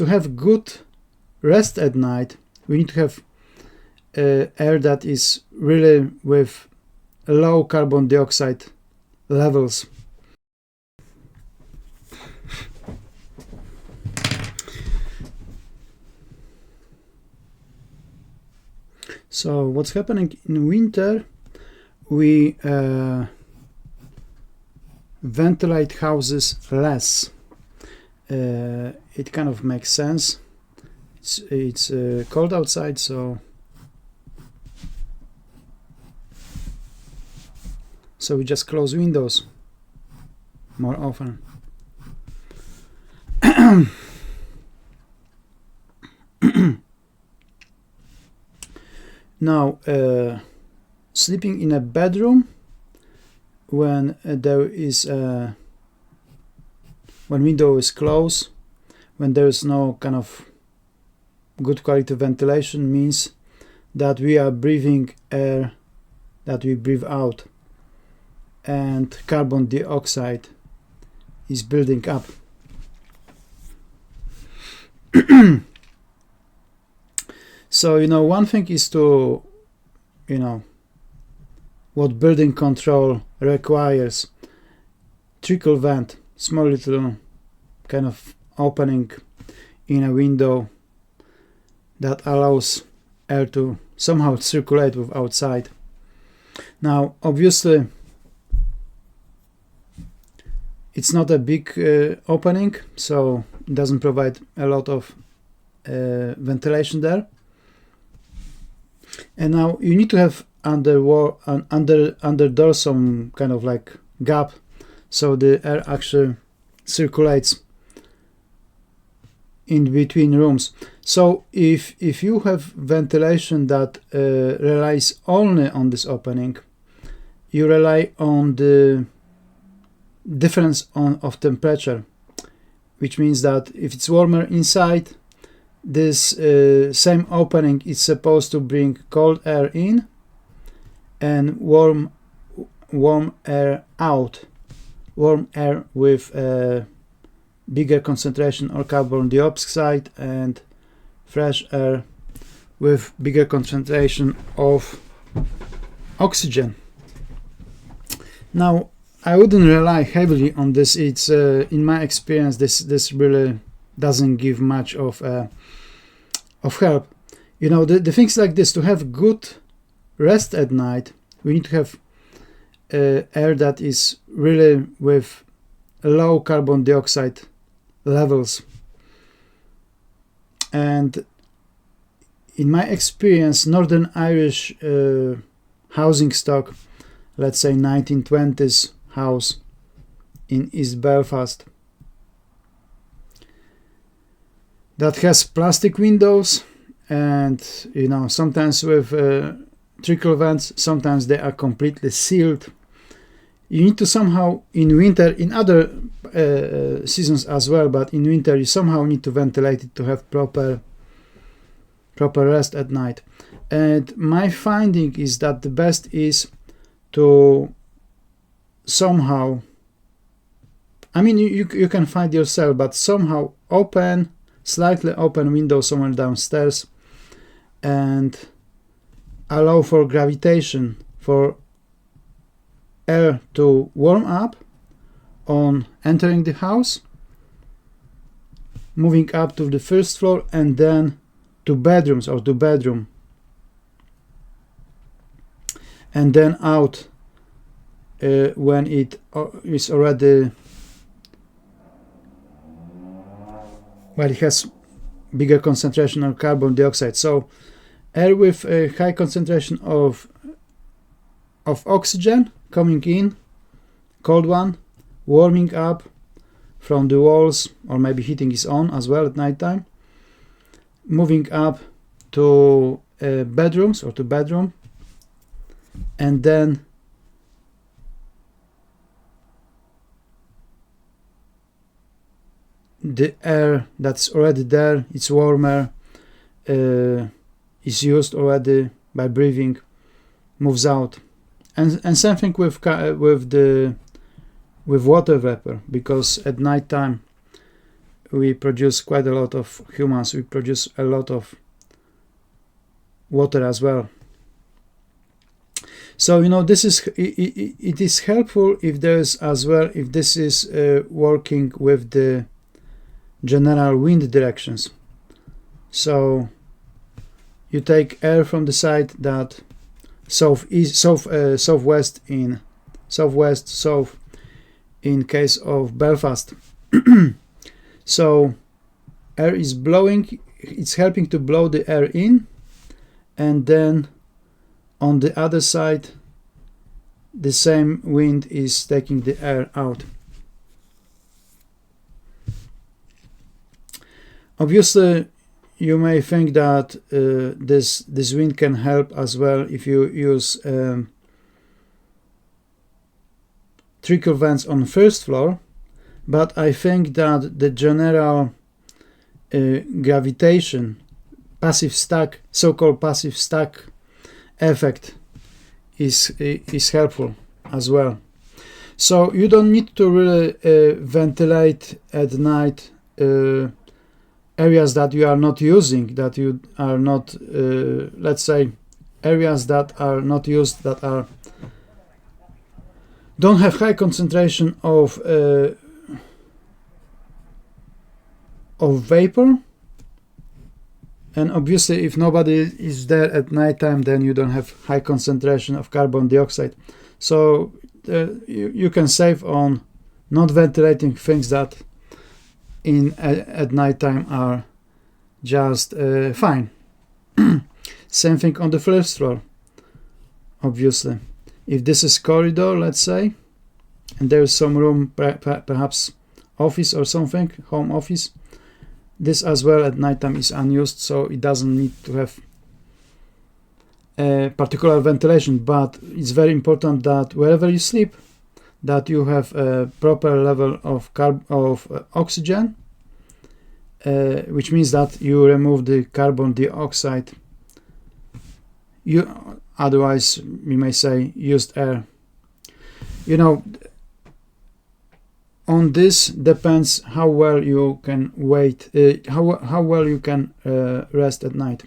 To have good rest at night, we need to have air that is really with low carbon dioxide levels. So what's happening in winter, we ventilate houses less. It kind of makes sense. It's cold outside, so we just close windows more often. Now, sleeping in a bedroom when there is when window is closed, when there is no kind of good quality ventilation, means that we are breathing air that we breathe out, and carbon dioxide is building up. So, one thing is to, what building control requires: trickle vent, small little kind of opening in a window that allows air to somehow circulate with outside. Now, obviously, it's not a big opening, so it doesn't provide a lot of ventilation there. And now you need to have under door some kind of like gap, so the air actually circulates in between rooms. So if you have ventilation that relies only on this opening, you rely on the difference of temperature, which means that if it's warmer inside, this same opening is supposed to bring cold air in and warm air out, warm air with a bigger concentration of carbon dioxide and fresh air with bigger concentration of oxygen. Now, I wouldn't rely heavily on this. It's in my experience, this really doesn't give much of help. The things like this: to have good rest at night, we need to have air that is really with low carbon dioxide levels. And in my experience, Northern Irish housing stock, let's say 1920s house in East Belfast, that has plastic windows, and sometimes with trickle vents, sometimes they are completely sealed. You need to somehow, in winter, in other seasons as well, but in winter you somehow need to ventilate it to have proper rest at night. And my finding is that the best is to somehow, you can find yourself, but somehow slightly open window somewhere downstairs and allow for gravitation, for air to warm up on entering the house, moving up to the first floor, and then to bedrooms or to bedroom, and then out when it is already, well, it has bigger concentration of carbon dioxide. So air with a high concentration of oxygen coming in, cold one, warming up from the walls, or maybe heating is on as well at night time, moving up to bedrooms or to bedroom, and then the air that's already there, it's warmer, is used already by breathing, moves out. And something with water vapor, because at night time we produce quite a lot of humans, we produce a lot of water as well. So this is it is helpful if there's as well, if this is working with the general wind directions. So you take air from the side that southwest, south in case of Belfast. So air is blowing, it's helping to blow the air in, and then on the other side the same wind is taking the air out. Obviously you may think that this wind can help as well if you use trickle vents on first floor, but I think that the general gravitation, passive stack, so-called passive stack effect is helpful as well. So you don't need to really ventilate at night areas that you are not using, that you are not, let's say, areas that are not used, that are don't have high concentration of vapor. And obviously if nobody is there at nighttime, then you don't have high concentration of carbon dioxide. So you can save on not ventilating things that at nighttime are just fine. Same thing on the first floor. Obviously if this is corridor, let's say, and there's some room, perhaps office or something, home office, this as well at nighttime is unused, so it doesn't need to have particular ventilation. But it's very important that wherever you sleep, that you have a proper level of oxygen, which means that you remove the carbon dioxide. Otherwise we may say used air. On this depends how well you can wait, how well you can rest at night.